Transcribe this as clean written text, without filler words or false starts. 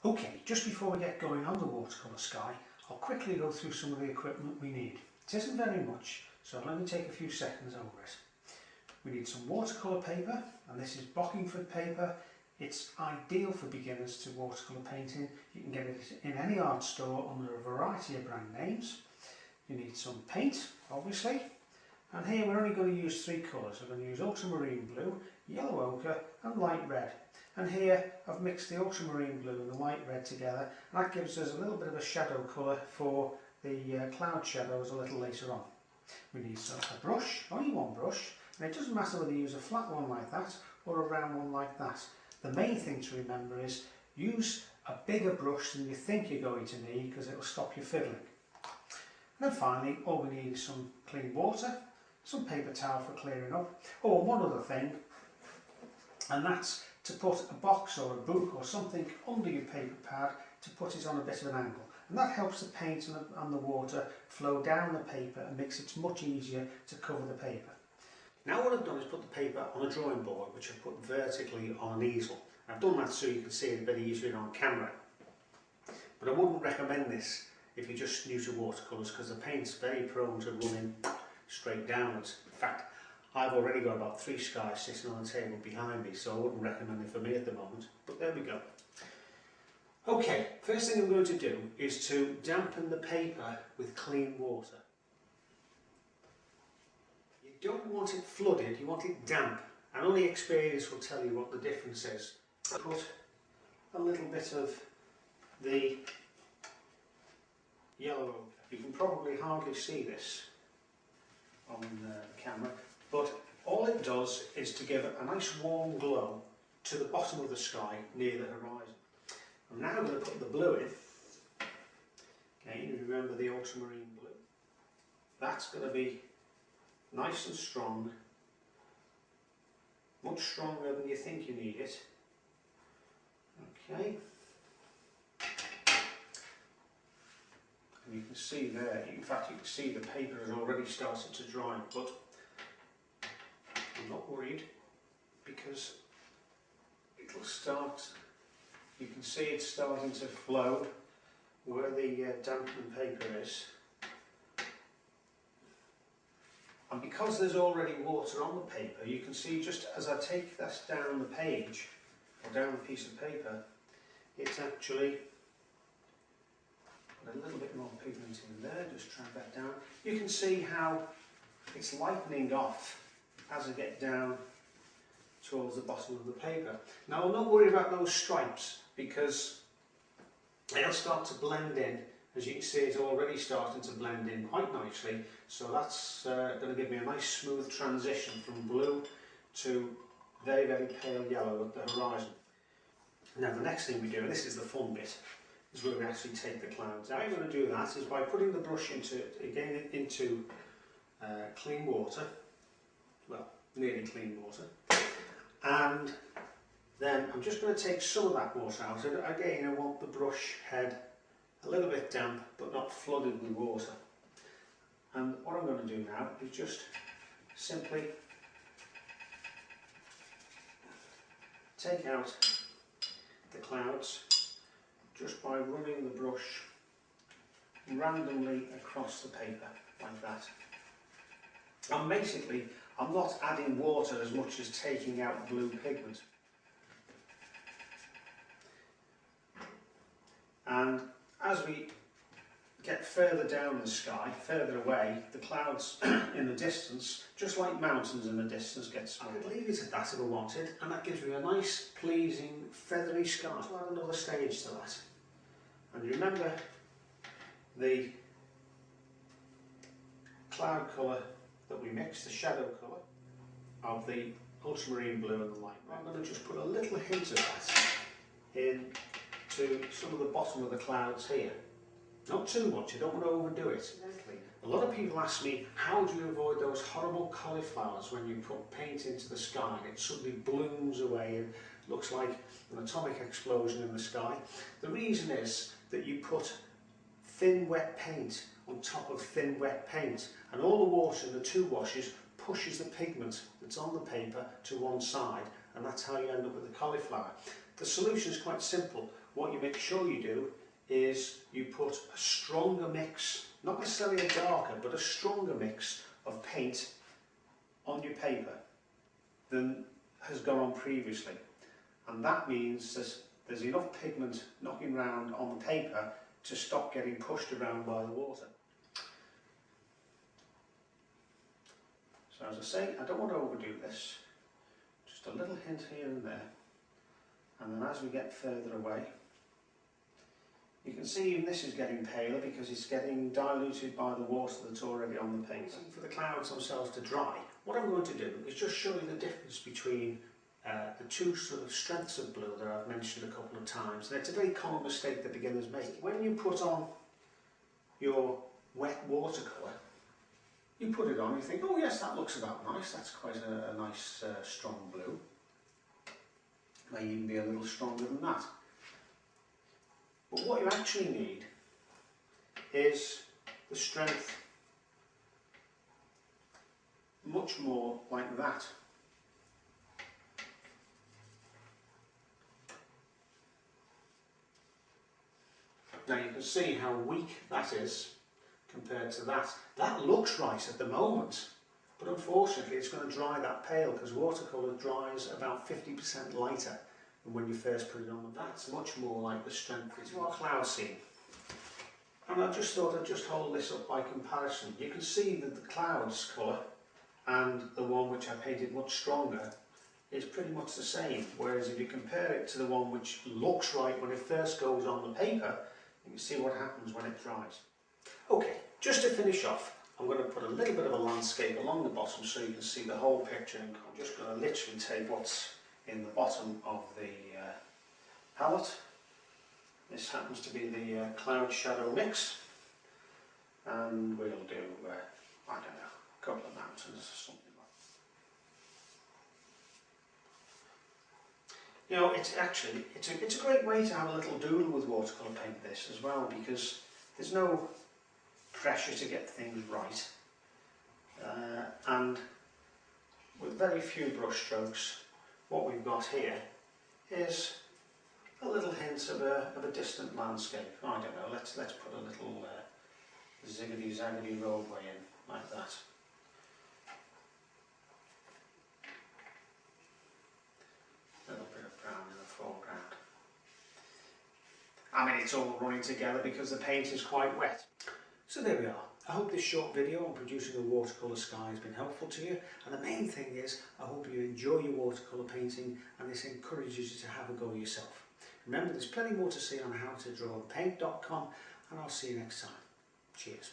Okay, just before we get going on the watercolour sky, I'll quickly go through some of the equipment we need. It isn't very much, so let me take a few seconds over it. We need some watercolour paper, and this is Bockingford paper. It's ideal for beginners to watercolour painting. You can get it in any art store under a variety of brand names. You need some paint, obviously, and here we're only going to use three colours. We're going to use ultramarine blue, yellow ochre and light red. And here I've mixed the ultramarine blue and the light red together, and that gives us a little bit of a shadow colour for the cloud shadows a little later on. We need a brush, only one brush, and it doesn't matter whether you use a flat one like that or a round one like that. The main thing to remember is use a bigger brush than you think you're going to need, because it will stop you fiddling. And then finally, all we need is some clean water, some paper towel for clearing up. Oh, and one other thing, and that's to put a box or a book or something under your paper pad to put it on a bit of an angle. And that helps the paint and the water flow down the paper and makes it much easier to cover the paper. Now what I've done is put the paper on a drawing board, which I've put vertically on an easel. I've done that so you can see it a bit easier on camera. But I wouldn't recommend this if you're just new to watercolours, because the paint's very prone to running straight downwards. In fact, I've already got about 3 skies sitting on the table behind me, so I wouldn't recommend it for me at the moment, but there we go. Okay, first thing I'm going to do is to dampen the paper with clean water. You don't want it flooded, you want it damp, and only experience will tell you what the difference is. Put a little bit of the yellow ochre. You can probably hardly see this on the camera, but all it does is to give a nice warm glow to the bottom of the sky near the horizon. I'm now going to put the blue in. Okay, you remember the ultramarine blue. That's going to be nice and strong, much stronger than you think you need it. Okay. And you can see there, in fact you can see the paper has already started to dry, but I'm not worried because it'll start, you can see it's starting to flow where the dampened paper is. And because there's already water on the paper, you can see just as I take this down the page, or down the piece of paper, it's actually put a little bit more pigment in there, just drag that down. You can see how it's lightening off as I get down towards the bottom of the paper. Now I'm not worried about those stripes because they'll start to blend in. As you can see, it's already starting to blend in quite nicely, so that's going to give me a nice smooth transition from blue to very, very pale yellow at the horizon. Now the next thing we do, and this is the fun bit, is where we actually take the clouds. How I'm going to do that is by putting the brush into clean water, well, nearly clean water, and then I'm just going to take some of that water out. And again, I want the brush head a little bit damp but not flooded with water. And what I'm going to do now is just simply take out the clouds just by running the brush randomly across the paper like that. And basically I'm not adding water as much as taking out blue pigment. And as we get further down the sky, further away, the clouds in the distance, just like mountains in the distance, get smaller. I could leave it at that if I wanted, and that gives me a nice, pleasing, feathery sky. So I'll add another stage to that. And you remember the cloud colour that we mixed, the shadow colour of the ultramarine blue and the light red. I'm going to just put a little hint of that in to some of the bottom of the clouds here. Not too much, you don't want to overdo it. A lot of people ask me, how do you avoid those horrible cauliflowers when you put paint into the sky and it suddenly blooms away and looks like an atomic explosion in the sky? The reason is that you put thin wet paint on top of thin wet paint, and all the water in the two washes pushes the pigment that's on the paper to one side, and that's how you end up with the cauliflower. The solution is quite simple. What you make sure you do is you put a stronger mix, not necessarily a darker, but a stronger mix of paint on your paper than has gone on previously. And that means there's enough pigment knocking around on the paper to stop getting pushed around by the water. So as I say, I don't want to overdo this. Just a little hint here and there. And then as we get further away, you can see even this is getting paler because it's getting diluted by the water that's already on the paint. For the clouds themselves to dry, what I'm going to do is just show you the difference between the two sort of strengths of blue that I've mentioned a couple of times. And it's a very common mistake that beginners make. When you put on your wet watercolour, you put it on, you think, oh yes, that looks about nice, that's quite a nice strong blue. May even be a little stronger than that. But what you actually need is the strength much more like that. Now you can see how weak that is compared to that. That looks right at the moment, but unfortunately it's going to dry that pale because watercolour dries about 50% lighter than when you first put it on. That's much more like the strength of our cloud scene. And I just thought I'd just hold this up by comparison. You can see that the clouds colour and the one which I painted much stronger is pretty much the same. Whereas if you compare it to the one which looks right when it first goes on the paper, you can see what happens when it dries. Okay, just to finish off, I'm going to put a little bit of a landscape along the bottom so you can see the whole picture. And I'm just going to literally take what's in the bottom of the palette. This happens to be the cloud shadow mix, and we'll do, I don't know, a couple of mountains or something like that. You know, it's a great way to have a little doodle with watercolour paint, this as well, because there's no pressure to get things right, and with very few brush strokes, what we've got here is a little hint of a distant landscape. I don't know, let's put a little ziggity zaggity roadway in like that. A little bit of brown in the foreground. I mean, it's all running together because the paint is quite wet. So there we are. I hope this short video on producing a watercolour sky has been helpful to you, and the main thing is I hope you enjoy your watercolour painting and this encourages you to have a go yourself. Remember, there's plenty more to see on howtodrawandpaint.com, and I'll see you next time. Cheers.